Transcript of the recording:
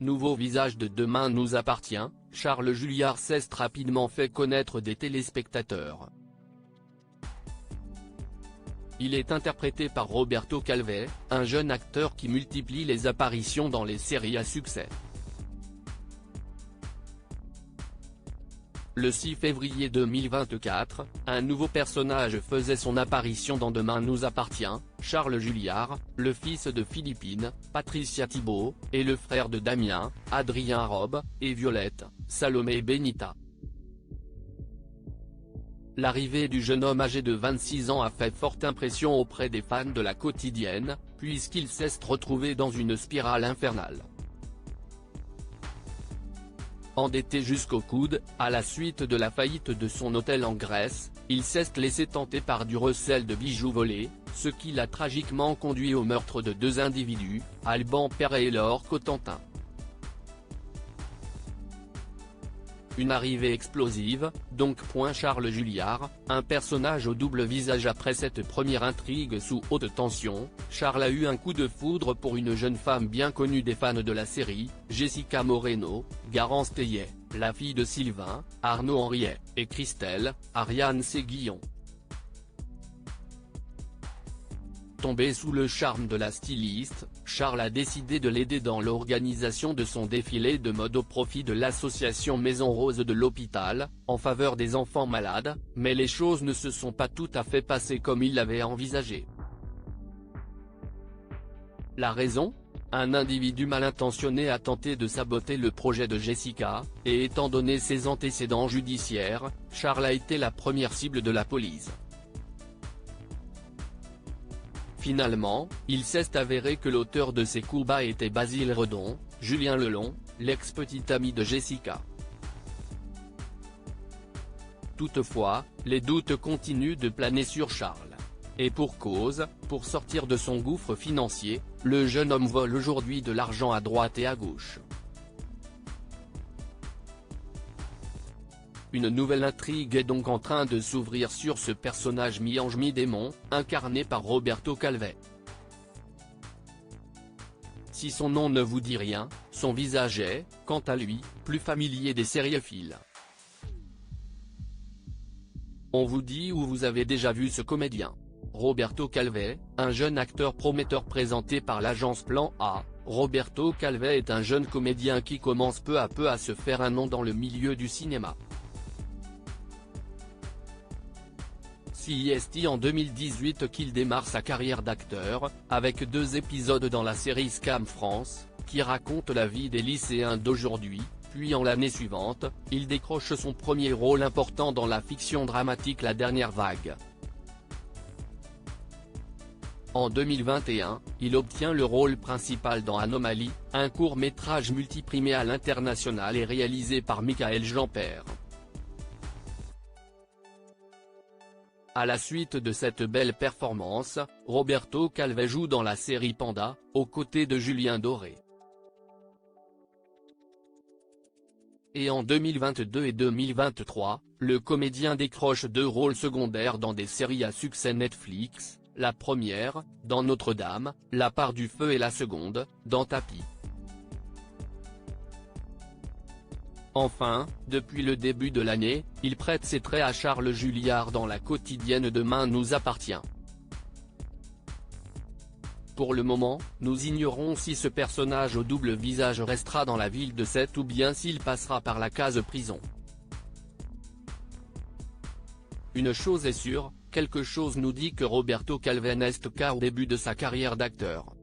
Nouveau visage de Demain nous appartient, Charles Julliard s'est rapidement fait connaître des téléspectateurs. Il est interprété par Roberto Calvet, un jeune acteur qui multiplie les apparitions dans les séries à succès. Le 6 février 2024, un nouveau personnage faisait son apparition dans Demain nous appartient, Charles Julliard, le fils de Philippine, Patricia Thibault, et le frère de Damien, Adrien Robe, et Violette, Salomé Benita. L'arrivée du jeune homme âgé de 26 ans a fait forte impression auprès des fans de la quotidienne, puisqu'il s'est retrouvé dans une spirale infernale. Endetté jusqu'au coude, à la suite de la faillite de son hôtel en Grèce, il s'est laissé tenter par du recel de bijoux volés, ce qui l'a tragiquement conduit au meurtre de deux individus, Alban Perret et Laure Cotentin. Une arrivée explosive, donc. Charles Julliard, un personnage au double visage. Après cette première intrigue sous haute tension, Charles a eu un coup de foudre pour une jeune femme bien connue des fans de la série, Jessica Moreno, Garance Teillet, la fille de Sylvain, Arnaud Henriet, et Christelle, Ariane Séguillon. Tombé sous le charme de la styliste, Charles a décidé de l'aider dans l'organisation de son défilé de mode au profit de l'association Maison Rose de l'hôpital, en faveur des enfants malades, mais les choses ne se sont pas tout à fait passées comme il l'avait envisagé. La raison ? Un individu mal intentionné a tenté de saboter le projet de Jessica, et étant donné ses antécédents judiciaires, Charles a été la première cible de la police. Finalement, il s'est avéré que l'auteur de ces coups bas était Basile Redon, Julien Lelon, l'ex-petit ami de Jessica. Toutefois, les doutes continuent de planer sur Charles. Et pour cause, pour sortir de son gouffre financier, le jeune homme vole aujourd'hui de l'argent à droite et à gauche. Une nouvelle intrigue est donc en train de s'ouvrir sur ce personnage mi-ange mi-démon, incarné par Roberto Calvet. Si son nom ne vous dit rien, son visage est, quant à lui, plus familier des sériéphiles. On vous dit où vous avez déjà vu ce comédien. Roberto Calvet, un jeune acteur prometteur présenté par l'agence Plan A. Roberto Calvet est un jeune comédien qui commence peu à peu à se faire un nom dans le milieu du cinéma. C'est en 2018 qu'il démarre sa carrière d'acteur, avec 2 épisodes dans la série Scam France, qui raconte la vie des lycéens d'aujourd'hui, puis en l'année suivante, il décroche son premier rôle important dans la fiction dramatique La Dernière Vague. En 2021, il obtient le rôle principal dans Anomalie, un court-métrage multiprimé à l'international et réalisé par Michael Jampert. À la suite de cette belle performance, Roberto Calvet joue dans la série Panda, aux côtés de Julien Doré. Et en 2022 et 2023, le comédien décroche 2 rôles secondaires dans des séries à succès Netflix, la première, dans Notre-Dame, La part du feu et la seconde, dans Tapis. Enfin, depuis le début de l'année, il prête ses traits à Charles Julliard dans la quotidienne Demain nous appartient. Pour le moment, nous ignorons si ce personnage au double visage restera dans la ville de Sète ou bien s'il passera par la case prison. Une chose est sûre, quelque chose nous dit que Roberto Calvet n'est qu'au début de sa carrière d'acteur.